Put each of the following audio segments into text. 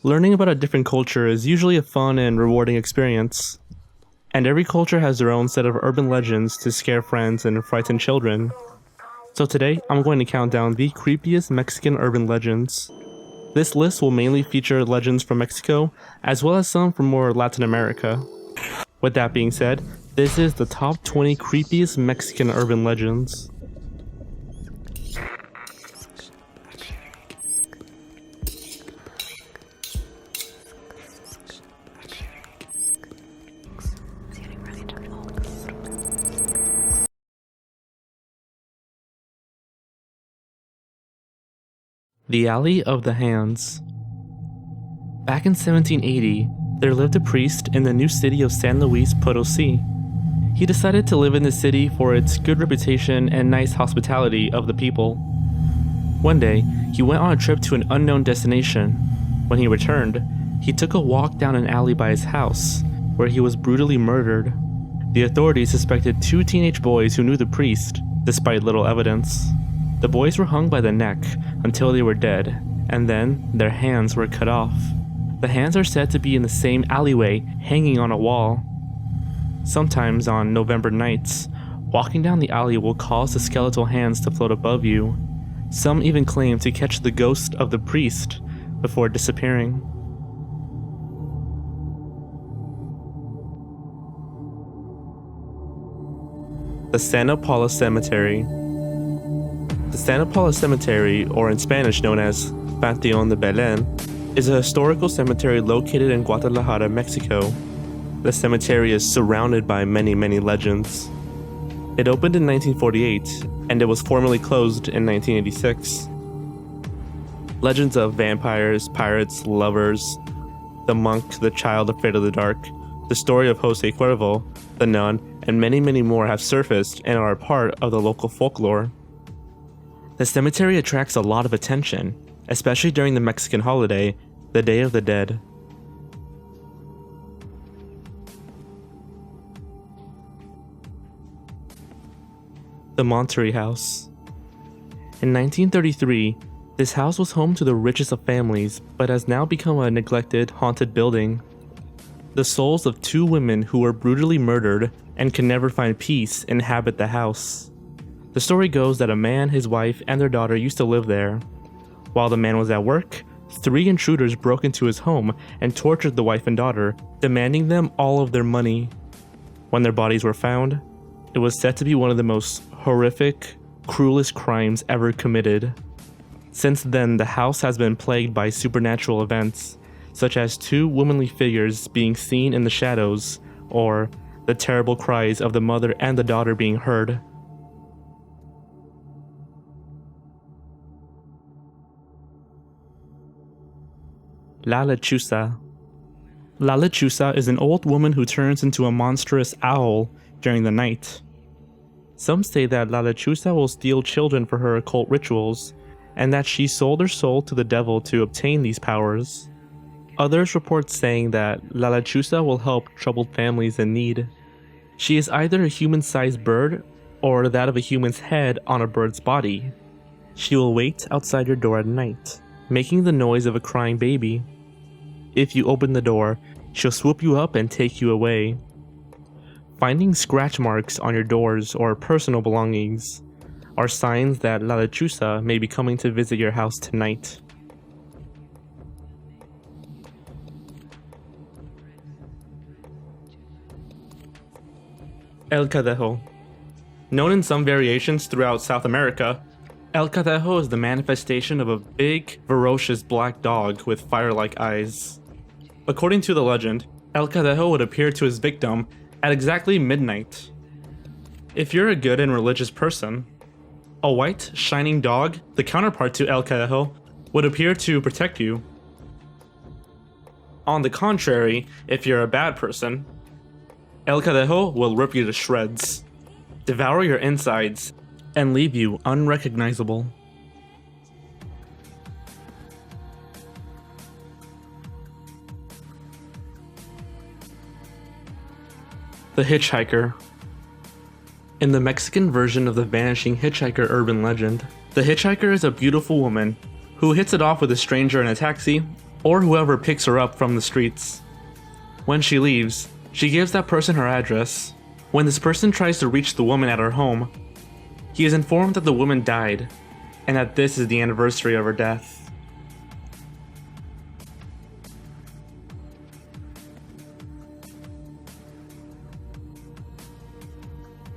Learning about a different culture is usually a fun and rewarding experience, and every culture has their own set of urban legends to scare friends and frighten children. So today, I'm going to count down the creepiest Mexican urban legends. This list will mainly feature legends from Mexico, as well as some from more Latin America. With that being said, this is the top 20 creepiest Mexican urban legends. The Alley of the Hands. Back in 1780, there lived a priest in the new city of San Luis Potosi. He decided to live in the city for its good reputation and nice hospitality of the people. One day, he went on a trip to an unknown destination. When he returned, he took a walk down an alley by his house, where he was brutally murdered. The authorities suspected 2 teenage boys who knew the priest, despite little evidence. The boys were hung by the neck until they were dead, and then their hands were cut off. The hands are said to be in the same alleyway, hanging on a wall. Sometimes on November nights, walking down the alley will cause the skeletal hands to float above you. Some even claim to catch the ghost of the priest before disappearing. The Santa Paula Cemetery. The Santa Paula Cemetery, or in Spanish known as Panteón de Belén, is a historical cemetery located in Guatemala, Mexico. The cemetery is surrounded by many legends. It opened in 1948, and it was formally closed in 1986. Legends of vampires, pirates, lovers, the monk, the child afraid of the dark, the story of Jose Cuervo, the nun, and many more have surfaced and are a part of the local folklore. The cemetery attracts a lot of attention, especially during the Mexican holiday, the Day of the Dead. The Monterey House. In 1933, this house was home to the richest of families, but has now become a neglected, haunted building. The souls of 2 women who were brutally murdered and can never find peace inhabit the house. The story goes that a man, his wife, and their daughter used to live there. While the man was at work, 3 intruders broke into his home and tortured the wife and daughter, demanding them all of their money. When their bodies were found, it was said to be one of the most horrific, cruelest crimes ever committed. Since then, the house has been plagued by supernatural events, such as 2 womanly figures being seen in the shadows, or the terrible cries of the mother and the daughter being heard. La Lechuza. La Lechuza is an old woman who turns into a monstrous owl during the night. Some say that La Lechuza will steal children for her occult rituals, and that she sold her soul to the devil to obtain these powers. Others report saying that La Lechuza will help troubled families in need. She is either a human-sized bird or that of a human's head on a bird's body. She will wait outside your door at night, making the noise of a crying baby. If you open the door, she'll swoop you up and take you away. Finding scratch marks on your doors or personal belongings are signs that La Lechuza may be coming to visit your house tonight. El Cadejo. Known in some variations throughout South America, El Cadejo is the manifestation of a big, ferocious black dog with fire-like eyes. According to the legend, El Cadejo would appear to his victim at exactly midnight. If you're a good and religious person, a white, shining dog, the counterpart to El Cadejo, would appear to protect you. On the contrary, if you're a bad person, El Cadejo will rip you to shreds, devour your insides, and leave you unrecognizable. The Hitchhiker. In the Mexican version of the vanishing hitchhiker urban legend, the hitchhiker is a beautiful woman who hits it off with a stranger in a taxi or whoever picks her up from the streets. When she leaves, she gives that person her address. When this person tries to reach the woman at her home, he is informed that the woman died, and that this is the anniversary of her death.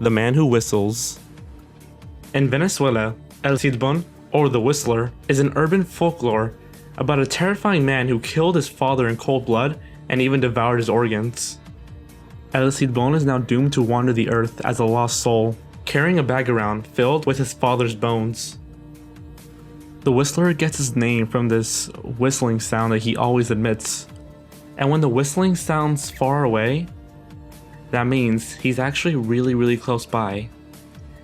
The Man Who Whistles. In Venezuela, El Silbón, or the Whistler, is an urban folklore about a terrifying man who killed his father in cold blood and even devoured his organs. El Silbón is now doomed to wander the earth as a lost soul, carrying a bag around filled with his father's bones. The Whistler gets his name from this whistling sound that he always emits, and when the whistling sounds far away, that means he's actually really close by,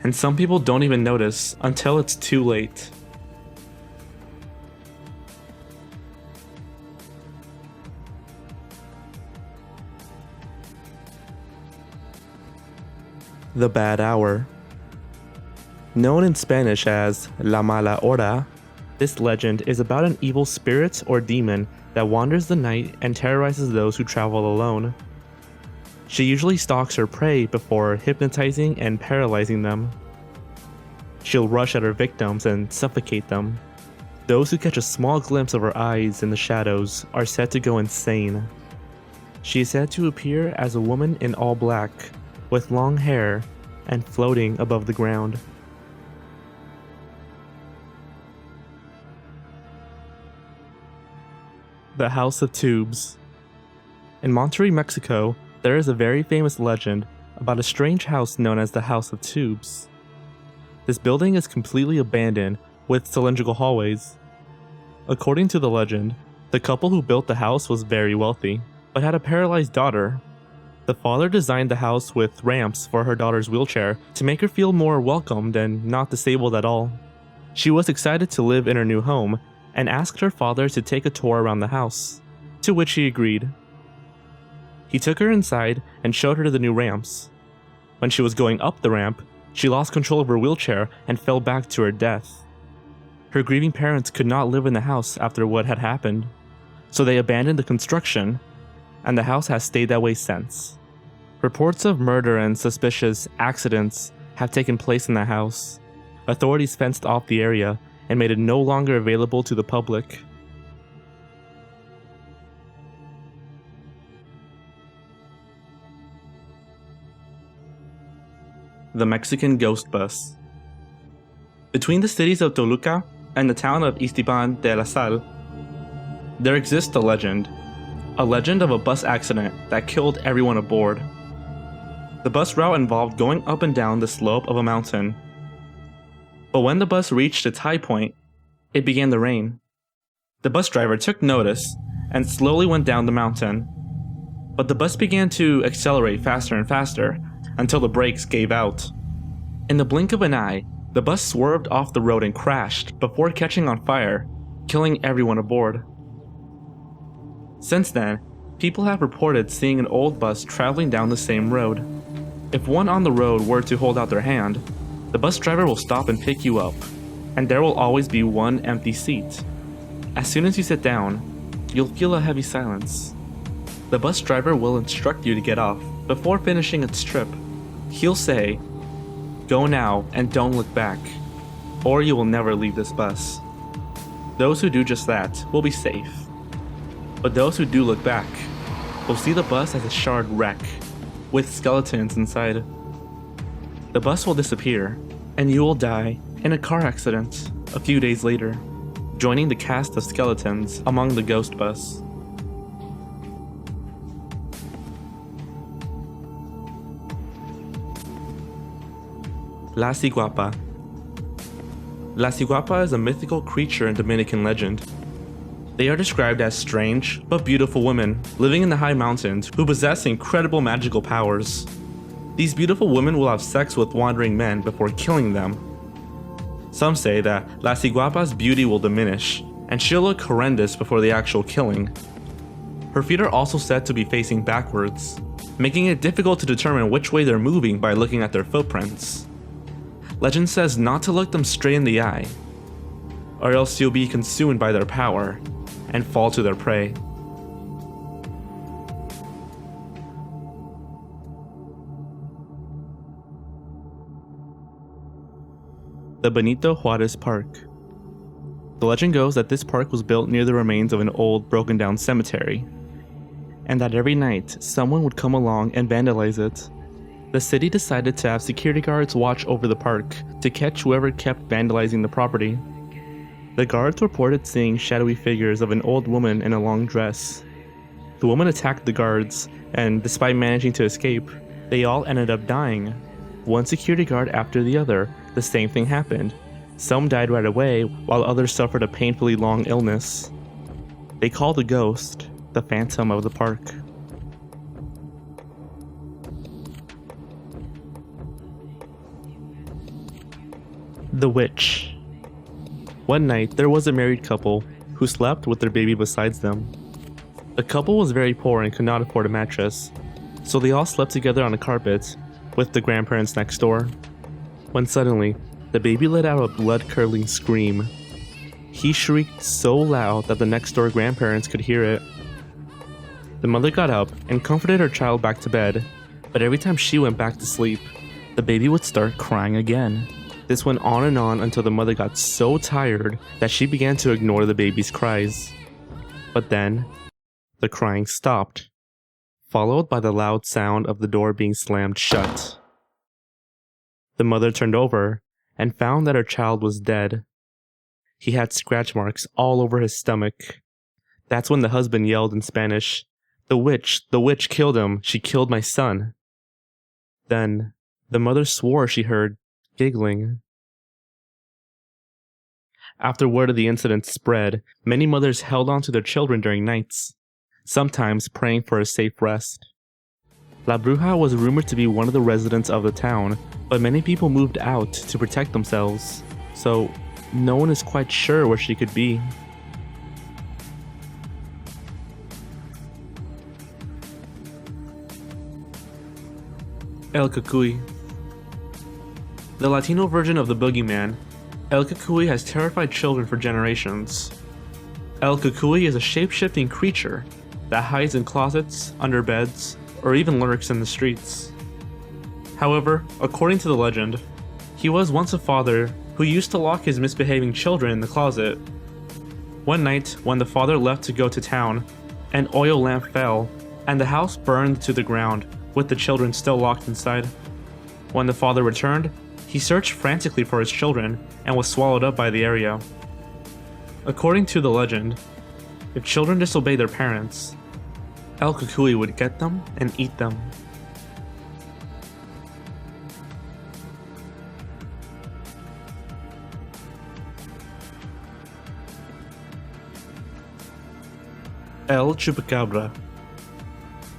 and some people don't even notice until it's too late. The Bad Hour. Known in Spanish as La Mala Hora, this legend is about an evil spirit or demon that wanders the night and terrorizes those who travel alone. She usually stalks her prey before hypnotizing and paralyzing them. She'll rush at her victims and suffocate them. Those who catch a small glimpse of her eyes in the shadows are said to go insane. She is said to appear as a woman in all black, with long hair and floating above the ground. The House of Tubes. In Monterrey, Mexico, there is a very famous legend about a strange house known as the House of Tubes. This building is completely abandoned with cylindrical hallways. According to the legend, the couple who built the house was very wealthy, but had a paralyzed daughter. The father designed the house with ramps for her daughter's wheelchair to make her feel more welcomed and not disabled at all. She was excited to live in her new home and asked her father to take a tour around the house, to which he agreed. He took her inside and showed her the new ramps. When she was going up the ramp, she lost control of her wheelchair and fell back to her death. Her grieving parents could not live in the house after what had happened, so they abandoned the construction, and the house has stayed that way since. Reports of murder and suspicious accidents have taken place in the house. Authorities fenced off the area and made it no longer available to the public. The Mexican Ghost Bus. Between the cities of Toluca and the town of Ixtapan de la Sal, there exists a legend of a bus accident that killed everyone aboard. The bus route involved going up and down the slope of a mountain. But when the bus reached its high point, it began to rain. The bus driver took notice and slowly went down the mountain. But the bus began to accelerate faster and faster until the brakes gave out. In the blink of an eye, the bus swerved off the road and crashed before catching on fire, killing everyone aboard. Since then, people have reported seeing an old bus traveling down the same road. If one on the road were to hold out their hand, the bus driver will stop and pick you up, and there will always be one empty seat. As soon as you sit down, you'll feel a heavy silence. The bus driver will instruct you to get off before finishing its trip. He'll say, "Go now and don't look back, or you will never leave this bus." Those who do just that will be safe. But those who do look back will see the bus as a charred wreck, with skeletons inside. The bus will disappear, and you will die in a car accident a few days later, joining the cast of skeletons among the ghost bus. La Ciguapa. La Ciguapa is a mythical creature in Dominican legend. They are described as strange but beautiful women living in the high mountains who possess incredible magical powers. These beautiful women will have sex with wandering men before killing them. Some say that La Ciguapa's beauty will diminish, and she'll look horrendous before the actual killing. Her feet are also said to be facing backwards, making it difficult to determine which way they're moving by looking at their footprints. Legend says not to look them straight in the eye, or else you'll be consumed by their power, and fall to their prey. The Benito Juarez Park. The legend goes that this park was built near the remains of an old, broken down cemetery, and that every night someone would come along and vandalize it. The city decided to have security guards watch over the park to catch whoever kept vandalizing the property. The guards reported seeing shadowy figures of an old woman in a long dress. The woman attacked the guards, and despite managing to escape, they all ended up dying. One security guard after the other, the same thing happened. Some died right away, while others suffered a painfully long illness. They called the ghost the Phantom of the Park. The Witch. One night, there was a married couple who slept with their baby beside them. The couple was very poor and could not afford a mattress, so they all slept together on a carpet with the grandparents next door. When suddenly, the baby let out a blood-curdling scream. He shrieked so loud that the next door grandparents could hear it. The mother got up and comforted her child back to bed, but every time she went back to sleep, the baby would start crying again. This went on and on until the mother got so tired that she began to ignore the baby's cries. But then, the crying stopped, followed by the loud sound of the door being slammed shut. The mother turned over and found that her child was dead. He had scratch marks all over his stomach. That's when the husband yelled in Spanish, the witch killed him, she killed my son." Then, the mother swore she heard giggling. After word of the incident spread, many mothers held on to their children during nights, sometimes praying for a safe rest. La Bruja was rumored to be one of the residents of the town, but many people moved out to protect themselves, so no one is quite sure where she could be. El Cucuy. The Latino version of the boogeyman, El Cucuy has terrified children for generations. El Cucuy is a shape-shifting creature that hides in closets, under beds, or even lurks in the streets. However, according to the legend, he was once a father who used to lock his misbehaving children in the closet. One night, when the father left to go to town, an oil lamp fell, and the house burned to the ground, with the children still locked inside. When the father returned, he searched frantically for his children and was swallowed up by the area. According to the legend, if children disobey their parents, El Cucuy would get them and eat them. El Chupacabra.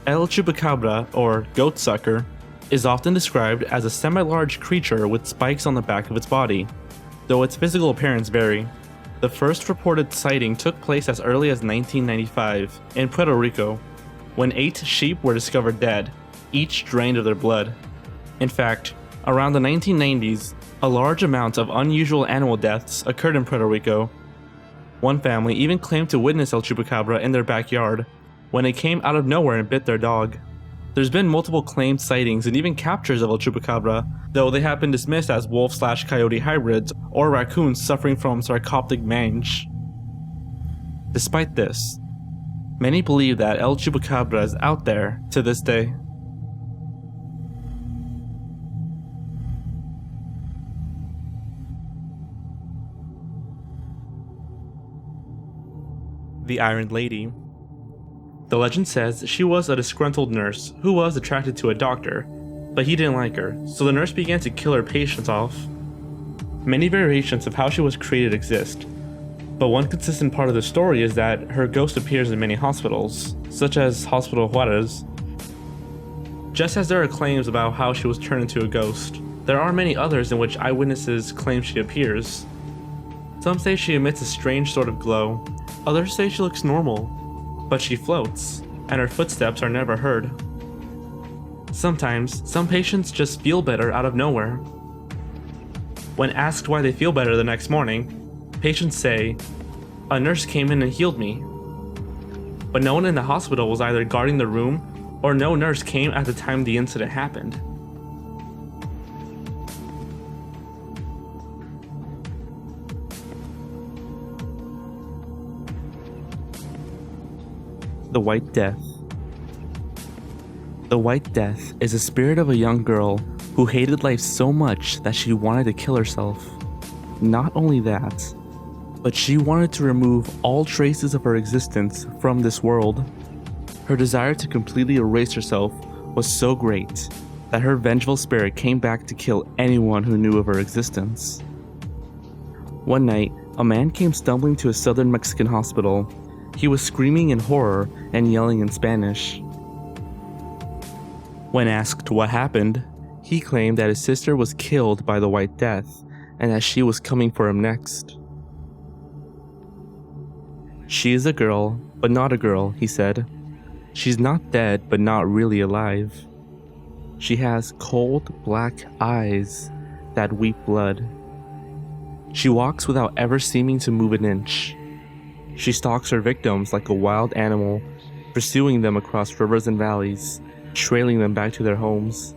El Chupacabra, or goat sucker, is often described as a semi-large creature with spikes on the back of its body, though its physical appearance vary. The first reported sighting took place as early as 1995 in Puerto Rico, when 8 sheep were discovered dead, each drained of their blood. In fact, around the 1990s, a large amount of unusual animal deaths occurred in Puerto Rico. One family even claimed to witness El Chupacabra in their backyard, when it came out of nowhere and bit their dog. There's been multiple claimed sightings and even captures of El Chupacabra, though they have been dismissed as wolf/coyote hybrids or raccoons suffering from sarcoptic mange. Despite this, many believe that El Chupacabra is out there to this day. The Iron Lady. The legend says she was a disgruntled nurse who was attracted to a doctor, but he didn't like her, so the nurse began to kill her patients off. Many variations of how she was created exist, but one consistent part of the story is that her ghost appears in many hospitals, such as Hospital Juarez. Just as there are claims about how she was turned into a ghost, there are many others in which eyewitnesses claim she appears. Some say she emits a strange sort of glow, others say she looks normal, but she floats, and her footsteps are never heard. Sometimes, some patients just feel better out of nowhere. When asked why they feel better the next morning, patients say, "A nurse came in and healed me. but no one in the hospital was either guarding the room or no nurse came at the time the incident happened. The White Death. The White Death is a spirit of a young girl who hated life so much that she wanted to kill herself. Not only that, but she wanted to remove all traces of her existence from this world. Her desire to completely erase herself was so great that her vengeful spirit came back to kill anyone who knew of her existence. One night, a man came stumbling to a southern Mexican hospital. He was screaming in horror and yelling in Spanish. When asked what happened, he claimed that his sister was killed by the White Death and that she was coming for him next. She is a girl, but not a girl, he said. She's not dead, but not really alive. She has cold, black eyes that weep blood. She walks without ever seeming to move an inch. She stalks her victims like a wild animal, pursuing them across rivers and valleys, trailing them back to their homes.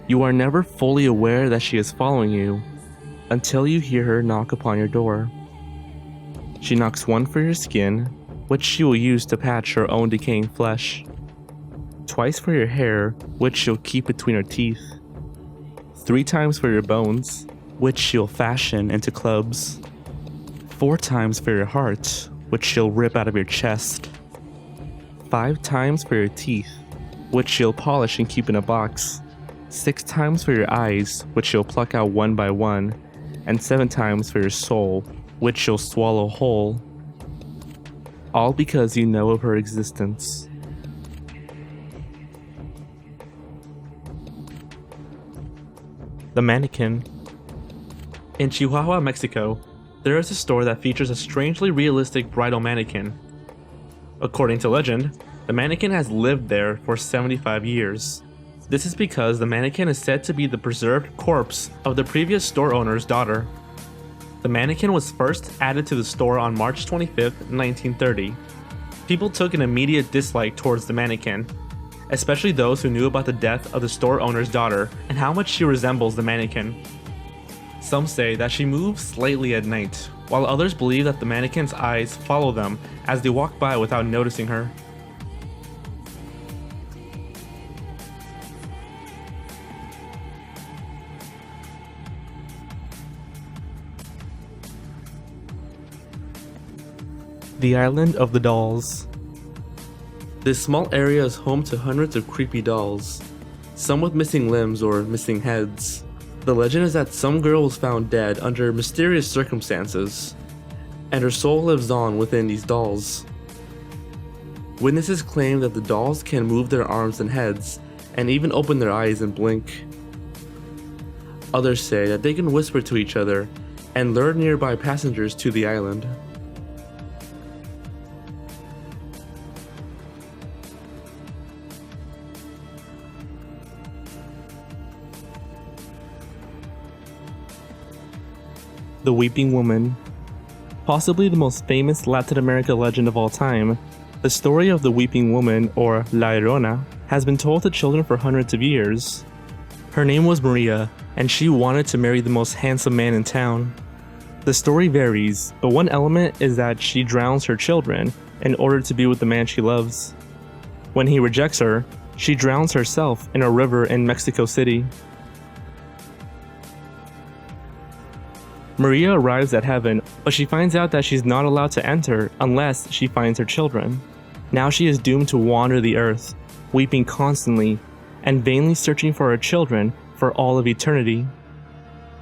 You are never fully aware that she is following you until you hear her knock upon your door. She knocks once for your skin, which she will use to patch her own decaying flesh, twice for your hair, which she'll keep between her teeth, 3 times for your bones, which she'll fashion into clubs, 4 times for your heart, which she'll rip out of your chest, 5 times for your teeth, which she'll polish and keep in a box, 6 times for your eyes, which she'll pluck out one by one, and 7 times for your soul, which she'll swallow whole. All because you know of her existence. The Mannequin. In Chihuahua, Mexico, there is a store that features a strangely realistic bridal mannequin. According to legend, the mannequin has lived there for 75 years. This is because the mannequin is said to be the preserved corpse of the previous store owner's daughter. The mannequin was first added to the store on March 25, 1930. People took an immediate dislike towards the mannequin, especially those who knew about the death of the store owner's daughter and how much she resembles the mannequin. Some say that she moves slightly at night, while others believe that the mannequin's eyes follow them as they walk by without noticing her. The Island of the Dolls. This small area is home to hundreds of creepy dolls, some with missing limbs or missing heads. The legend is that some girl was found dead under mysterious circumstances, and her soul lives on within these dolls. Witnesses claim that the dolls can move their arms and heads, and even open their eyes and blink. Others say that they can whisper to each other and lure nearby passengers to the island. The Weeping Woman. Possibly the most famous Latin America legend of all time, the story of the Weeping Woman, or La Llorona, has been told to children for hundreds of years. Her name was Maria, and she wanted to marry the most handsome man in town. The story varies, but one element is that she drowns her children in order to be with the man she loves. When he rejects her, she drowns herself in a river in Mexico City. Maria arrives at heaven, but she finds out that she's not allowed to enter unless she finds her children. Now she is doomed to wander the earth, weeping constantly, and vainly searching for her children for all of eternity.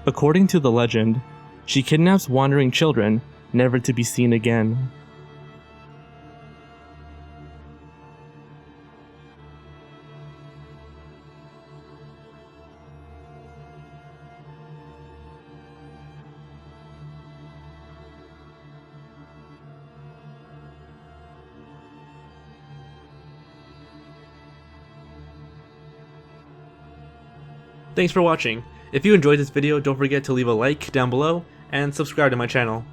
According to the legend, she kidnaps wandering children, never to be seen again. Thanks for watching. If you enjoyed this video, don't forget to leave a like down below and subscribe to my channel.